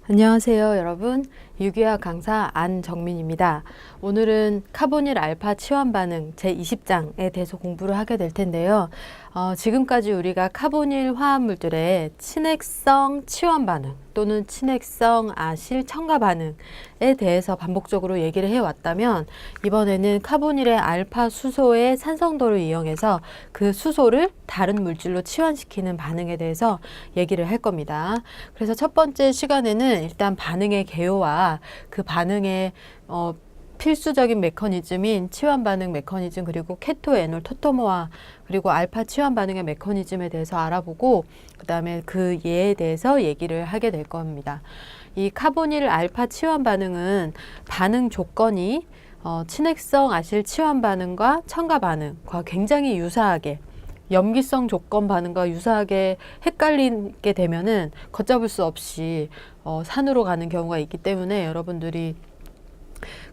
안녕하세요, 여러분. 유기화학 강사 안정민입니다. 오늘은 카보닐 알파 치환 반응 제20장에 대해서 공부를 하게 될 텐데요. 지금까지 우리가 카보닐 화합물들의 친핵성 치환 반응 또는 친핵성 아실 첨가 반응에 대해서 반복적으로 얘기를 해왔다면, 이번에는 카보닐의 알파 수소의 산성도를 이용해서 그 수소를 다른 물질로 치환시키는 반응에 대해서 얘기를 할 겁니다. 그래서 첫 번째 시간에는 일단 반응의 개요와 그 반응의 필수적인 메커니즘인 치환 반응 메커니즘, 그리고 케토 에놀 토토모아, 그리고 알파 치환 반응의 메커니즘에 대해서 알아보고, 그 다음에 그 예에 대해서 얘기를 하게 될 겁니다. 이 카보닐 알파 치환 반응은 반응 조건이 친핵성 아실 치환 반응과 첨가 반응과 굉장히 유사하게, 염기성 조건 반응과 유사하게 헷갈리게 되면은 걷잡을 수 없이 산으로 가는 경우가 있기 때문에, 여러분들이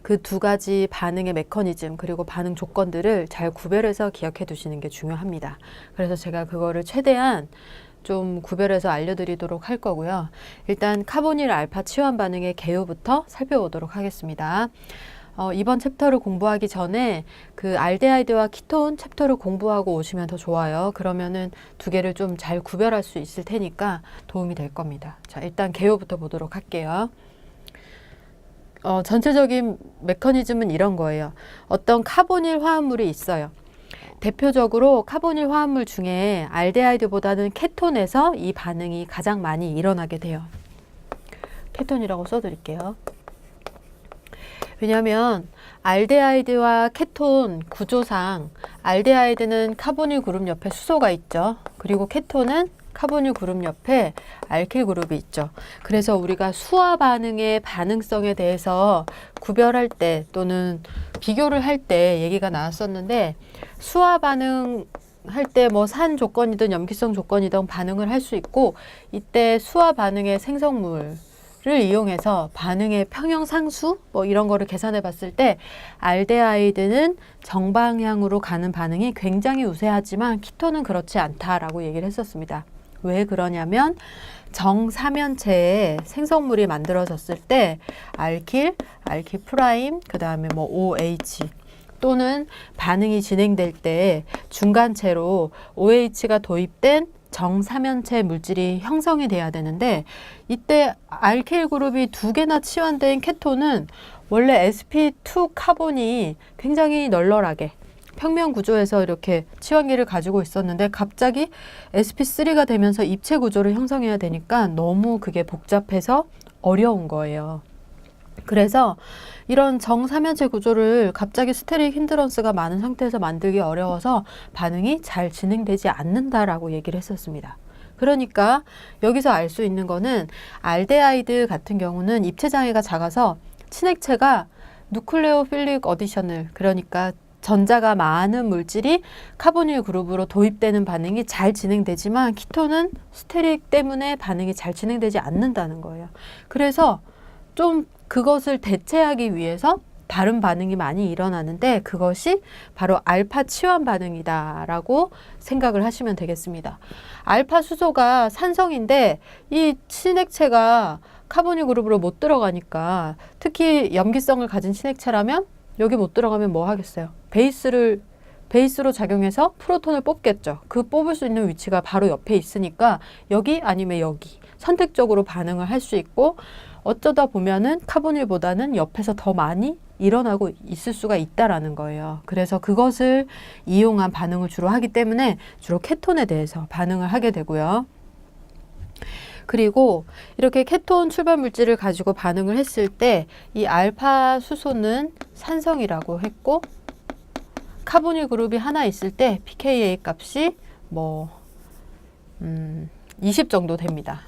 그 두 가지 반응의 메커니즘 그리고 반응 조건들을 잘 구별해서 기억해 두시는 게 중요합니다. 그래서 제가 그거를 최대한 좀 구별해서 알려드리도록 할 거고요. 일단 카보닐 알파 치환 반응의 개요부터 살펴보도록 하겠습니다. 이번 챕터를 공부하기 전에 그 알데하이드와 키톤 챕터를 공부하고 오시면 더 좋아요. 그러면은 두 개를 좀 잘 구별할 수 있을 테니까 도움이 될 겁니다. 자, 일단 개요부터 보도록 할게요. 전체적인 메커니즘은 이런 거예요. 어떤 카보닐 화합물이 있어요. 대표적으로 카보닐 화합물 중에 알데하이드보다는 케톤에서 이 반응이 가장 많이 일어나게 돼요. 케톤이라고 써드릴게요. 왜냐하면 알데하이드와 케톤 구조상 알데하이드는 카보닐 그룹 옆에 수소가 있죠. 그리고 케톤은 카보닐 그룹 옆에 알킬 그룹이 있죠. 그래서 우리가 수화 반응의 반응성에 대해서 구별할 때 또는 비교를 할 때 얘기가 나왔었는데, 수화 반응 할 때 뭐 산 조건이든 염기성 조건이든 반응을 할 수 있고, 이때 수화 반응의 생성물 를 이용해서 반응의 평형상수 뭐 이런 거를 계산해 봤을 때 알데하이드는 정방향으로 가는 반응이 굉장히 우세하지만 키톤은 그렇지 않다라고 얘기를 했었습니다. 왜 그러냐면 정사면체에 생성물이 만들어졌을 때 알킬 프라임, 그 다음에 뭐 OH 또는 반응이 진행될 때 중간체로 OH가 도입된 정사면체 물질이 형성이 돼야 되는데, 이때 알킬 그룹이 두 개나 치환된 케톤은 원래 sp2 카본이 굉장히 널널하게 평면 구조에서 이렇게 치환기를 가지고 있었는데, 갑자기 sp3가 되면서 입체 구조를 형성해야 되니까 너무 그게 복잡해서 어려운 거예요. 그래서 이런 정사면체 구조를 갑자기 스테릭 힌드런스가 많은 상태에서 만들기 어려워서 반응이 잘 진행되지 않는다라고 얘기를 했었습니다. 그러니까 여기서 알 수 있는 거는 알데하이드 같은 경우는 입체 장애가 작아서 친핵체가 누클레오필릭 어디셔널, 그러니까 전자가 많은 물질이 카보닐 그룹으로 도입되는 반응이 잘 진행되지만, 키톤은 스테릭 때문에 반응이 잘 진행되지 않는다는 거예요. 그래서 좀 그것을 대체하기 위해서 다른 반응이 많이 일어나는데, 그것이 바로 알파 치환 반응이다라고 생각을 하시면 되겠습니다. 알파 수소가 산성인데 이 친핵체가 카보닐 그룹으로 못 들어가니까, 특히 염기성을 가진 친핵체라면 여기 못 들어가면 뭐 하겠어요? 베이스로 작용해서 프로톤을 뽑겠죠. 그 뽑을 수 있는 위치가 바로 옆에 있으니까 여기 아니면 여기 선택적으로 반응을 할 수 있고, 어쩌다 보면은 카보닐보다는 옆에서 더 많이 일어나고 있을 수가 있다라는 거예요. 그래서 그것을 이용한 반응을 주로 하기 때문에 주로 케톤에 대해서 반응을 하게 되고요. 그리고 이렇게 케톤 출발 물질을 가지고 반응을 했을 때 이 알파 수소는 산성이라고 했고, 카보닐 그룹이 하나 있을 때 pKa 값이 뭐 20 정도 됩니다.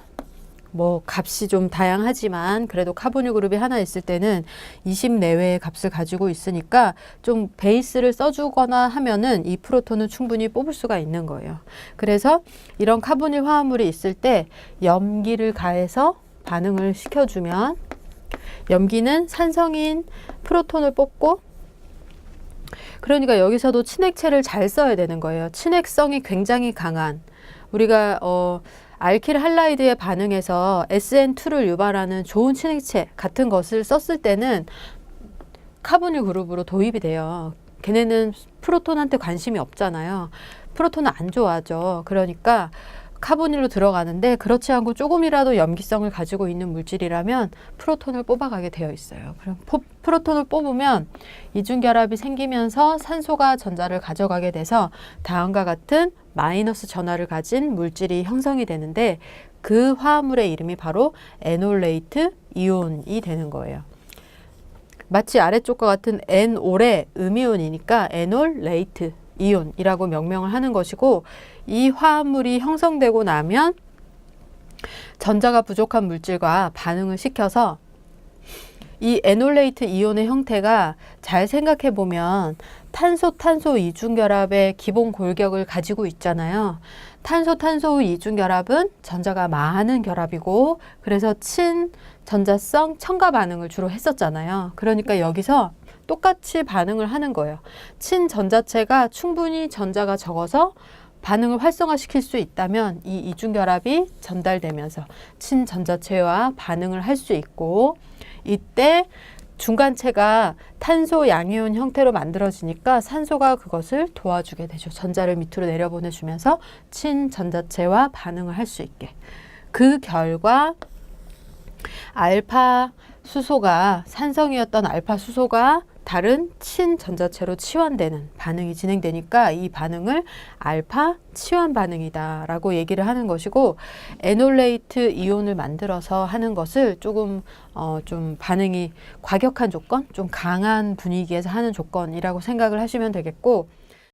뭐 값이 좀 다양하지만 그래도 카보닐 그룹이 하나 있을 때는 20 내외의 값을 가지고 있으니까 좀 베이스를 써주거나 하면은 이 프로톤은 충분히 뽑을 수가 있는 거예요. 그래서 이런 카보닐 화합물이 있을 때 염기를 가해서 반응을 시켜주면, 염기는 산성인 프로톤을 뽑고, 그러니까 여기서도 친핵체를 잘 써야 되는 거예요. 친핵성이 굉장히 강한, 우리가 알킬 할라이드에 반응해서 SN2를 유발하는 좋은 친액체 같은 것을 썼을 때는 카보닐 그룹으로 도입이 돼요. 걔네는 프로톤한테 관심이 없잖아요. 프로톤은 안 좋아하죠. 그러니까 카보닐로 들어가는데 그렇지 않고 조금이라도 염기성을 가지고 있는 물질이라면 프로톤을 뽑아가게 되어 있어요. 그럼 프로톤을 뽑으면 이중결합이 생기면서 산소가 전자를 가져가게 돼서 다음과 같은 마이너스 전하를 가진 물질이 형성이 되는데 그 화합물의 이름이 바로 에놀레이트 이온이 되는 거예요. 마치 아래쪽과 같은 N올의 음이온이니까 에놀레이트 이온이라고 명명을 하는 것이고, 이 화합물이 형성되고 나면 전자가 부족한 물질과 반응을 시켜서 이 에놀레이트 이온의 형태가 잘 생각해 보면 탄소 이중결합의 기본 골격을 가지고 있잖아요. 탄소 이중결합은 전자가 많은 결합이고, 그래서 친전자성 첨가 반응을 주로 했었잖아요. 그러니까 여기서 똑같이 반응을 하는 거예요. 친전자체가 충분히 전자가 적어서 반응을 활성화시킬 수 있다면 이 이중결합이 전달되면서 친전자체와 반응을 할 수 있고, 이때 중간체가 탄소 양이온 형태로 만들어지니까 산소가 그것을 도와주게 되죠. 전자를 밑으로 내려보내주면서 친전자체와 반응을 할 수 있게. 그 결과 알파 수소가, 산성이었던 알파 수소가 다른 친전자체로 치환되는 반응이 진행되니까 이 반응을 알파 치환 반응이다 라고 얘기를 하는 것이고, 에놀레이트 이온을 만들어서 하는 것을 조금 좀 반응이 과격한 조건, 좀 강한 분위기에서 하는 조건이라고 생각을 하시면 되겠고,